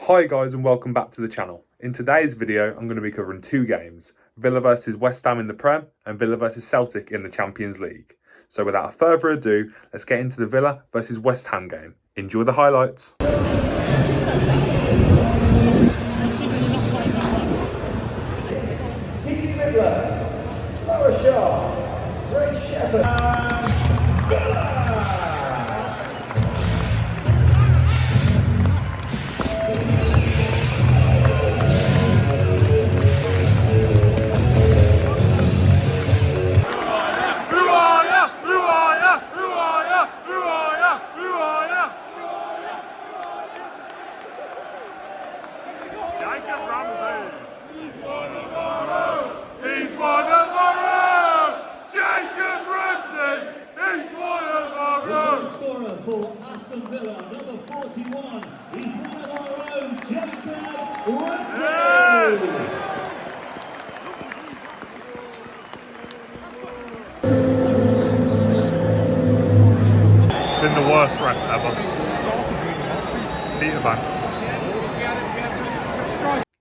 Hi guys and welcome back to the channel. In today's video I'm going to be covering two games, Villa versus West Ham in the Prem and Villa versus Celtic in the Champions League. So without further ado, let's get into the Villa versus West Ham game. Enjoy the highlights. Lower Shaw, Great Shepherd, Villa! For Aston Villa, number 41, he's one of our own, Jacob Ramsey! Been the worst ref ever. Peter Banks.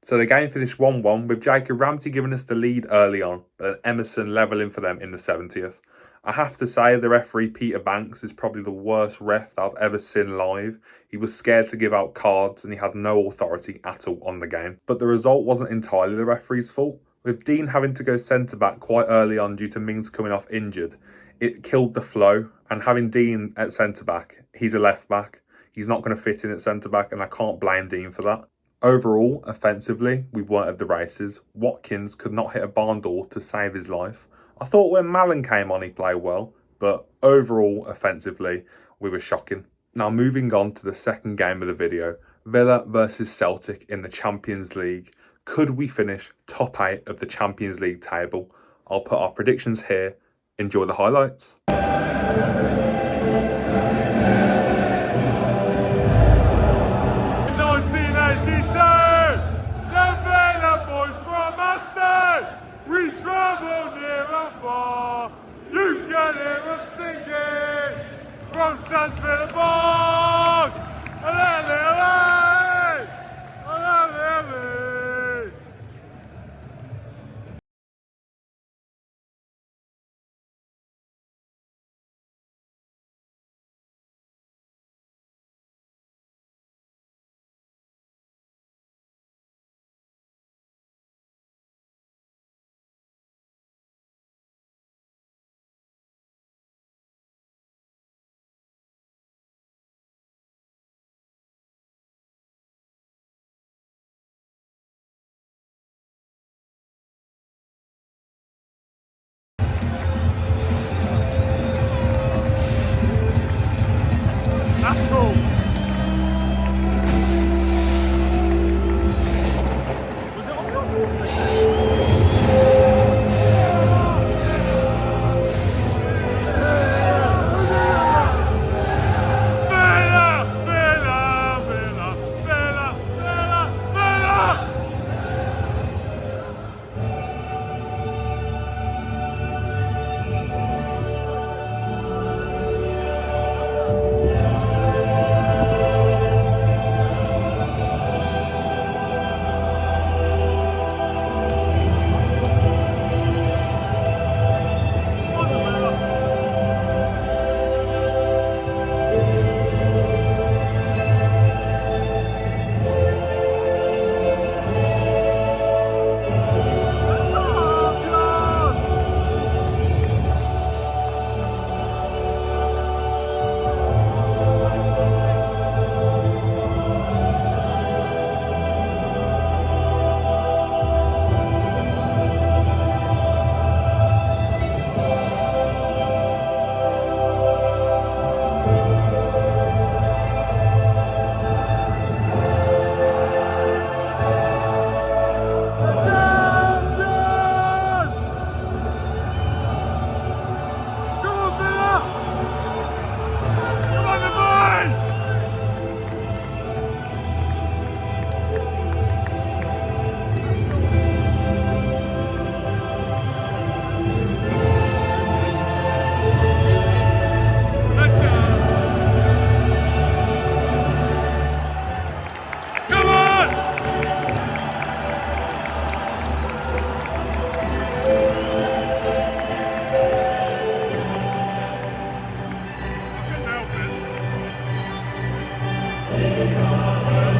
So the game finished 1-1 with Jacob Ramsey giving us the lead early on, but Emerson levelling for them in the 70th. I have to say the referee Peter Banks is probably the worst ref that I've ever seen live. He was scared to give out cards and he had no authority at all on the game. But the result wasn't entirely the referee's fault. With Dean having to go centre-back quite early on due to Mings coming off injured, it killed the flow. And having Dean at centre-back, he's a left-back. He's not going to fit in at centre-back and I can't blame Dean for that. Overall, offensively, we weren't at the races. Watkins could not hit a barn door to save his life. I thought when Mallon came on he played well, but overall, offensively, we were shocking. Now moving on to the second game of the video, Villa versus Celtic in the Champions League. Could we finish top 8 of the Champions League table? I'll put our predictions here. Enjoy the highlights. We travel near and far, you can hear us singing from Stanford Park.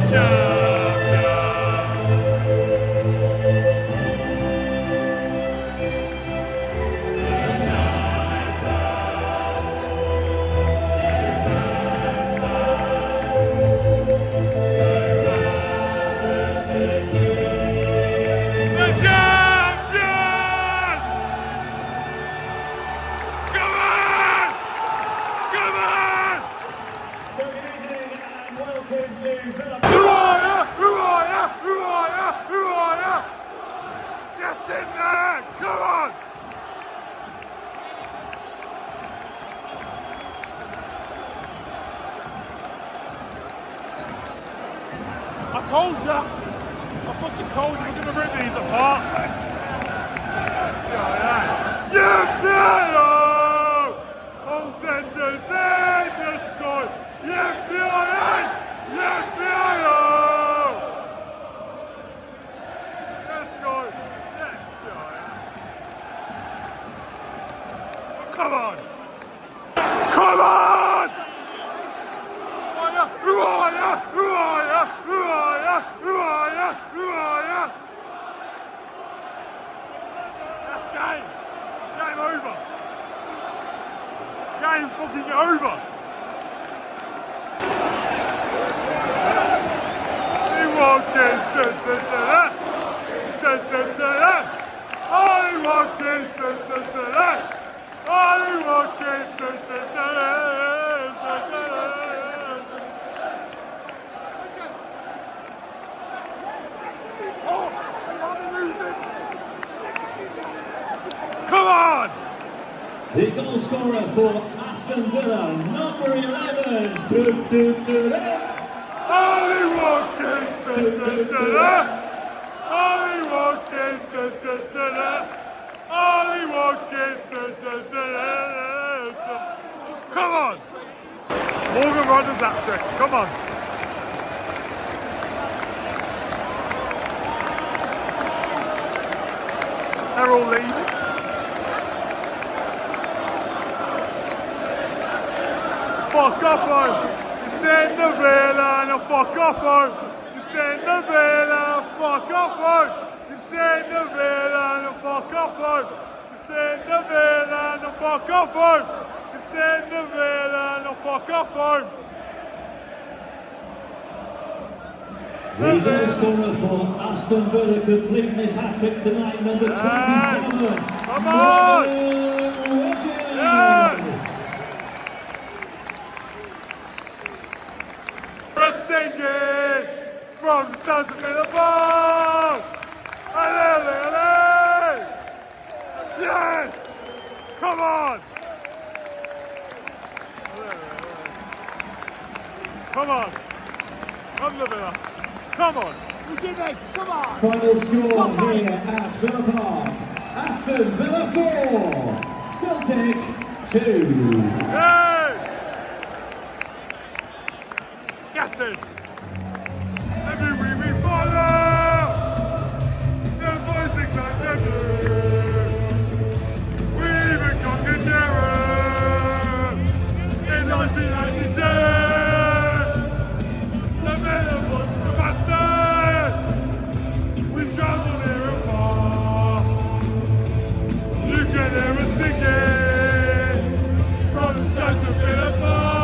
So good evening and welcome to Villa. Get in there! Come on! I told ya! I fucking told you we're gonna rip these apart! Yeah, Piano! All tenders in the sky! Yeah, Piano! Yeah, Piano! Let's go! Yeah, Piano! Come on! Come on! Who are ya? Who are ya? Who are ya? Who are ya? Who are ya? That's game. Game over. Game fucking over. He walked in. Oh, he walked in. Oh, he walked in. Come on! The goal scorer for Aston Villa, number 11. Ollie Watkins! Ollie Watkins! Ollie Watkins! Come on! Morgan Rogers that trick. Come on! They're all leaving. Fuck off home. You send the Villa and a fuck off home. You send the Villa and a fuck off home. You send the Villa and a fuck off home. You send the Villa and a fuck off home. You send the Villa and a fuck off home. The goal scorer for Aston Villa completing his hat-trick tonight, number 27. Come on! Yes! Singing from the Celtic Boulevard. Allez, allez! Yes! Come on! Come on! Come the Villa! Come on! We did it! Come on! Final score here at Villa Park. Aston Villa 4, Celtic 2. Hey! Get in! Every week we follow! The voicing like ever! We even conquered Europe! In 1992! The Villa was the bastard! We travelled near and far! You can hear us singing from the start of Villa Park!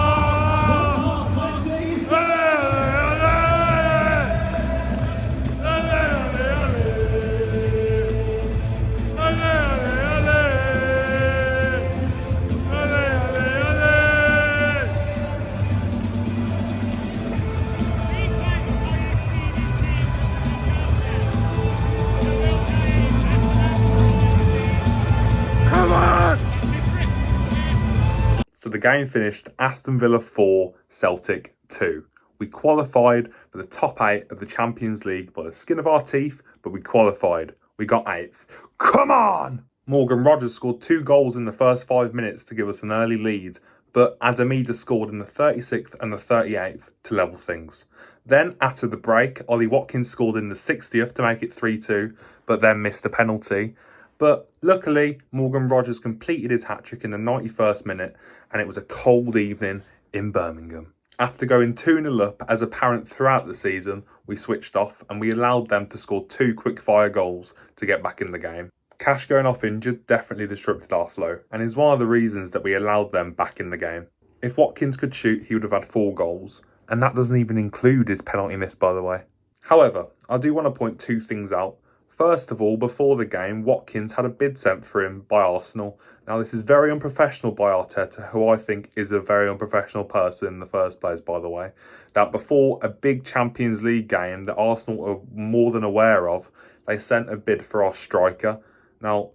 So the game finished Aston Villa 4, Celtic 2. We qualified for the top 8 of the Champions League by the skin of our teeth, but we qualified. We got 8th. Come on! Morgan Rogers scored 2 goals in the first 5 minutes to give us an early lead, but Adamida scored in the 36th and the 38th to level things. Then, after the break, Ollie Watkins scored in the 60th to make it 3-2, but then missed a penalty. But luckily, Morgan Rogers completed his hat-trick in the 91st minute, and it was a cold evening in Birmingham. After going 2-0 up as apparent throughout the season, we switched off and we allowed them to score 2 quick-fire goals to get back in the game. Cash going off injured definitely disrupted our flow and is one of the reasons that we allowed them back in the game. If Watkins could shoot, he would have had 4 goals, and that doesn't even include his penalty miss, by the way. However, I do want to point 2 things out. First of all, before the game, Watkins had a bid sent for him by Arsenal. Now, this is very unprofessional by Arteta, who I think is a very unprofessional person in the first place, by the way. That before a big Champions League game that Arsenal are more than aware of, they sent a bid for our striker. Now,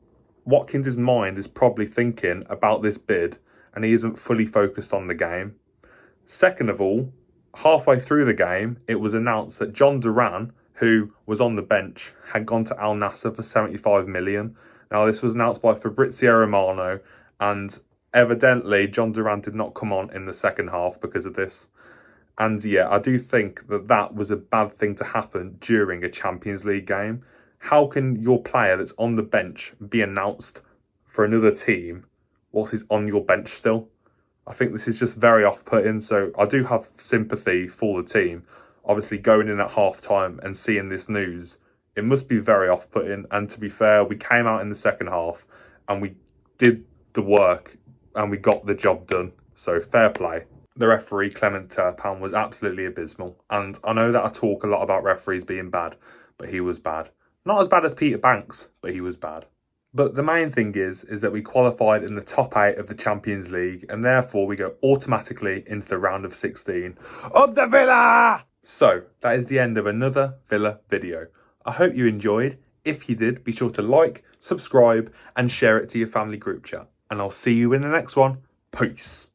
Watkins' mind is probably thinking about this bid, and he isn't fully focused on the game. Second of all, halfway through the game, it was announced that John Duran, who was on the bench, had gone to Al Nassr for 75 million. Now, this was announced by Fabrizio Romano, and evidently John Duran did not come on in the second half because of this. And yeah, I do think that that was a bad thing to happen during a Champions League game. How can your player that's on the bench be announced for another team whilst he's on your bench still? I think this is just very off-putting, so I do have sympathy for the team. Obviously, going in at half-time and seeing this news, it must be very off-putting. And to be fair, we came out in the second half and we did the work and we got the job done. So fair play. The referee, Clement Turpin, was absolutely abysmal. And I know that I talk a lot about referees being bad, but he was bad. Not as bad as Peter Banks, but he was bad. But the main thing is that we qualified in the top 8 of the Champions League, and therefore we go automatically into the round of 16 of the Villa! So, that is the end of another Villa video. I hope you enjoyed. If you did, be sure to like, subscribe, and share it to your family group chat. And I'll see you in the next one. Peace.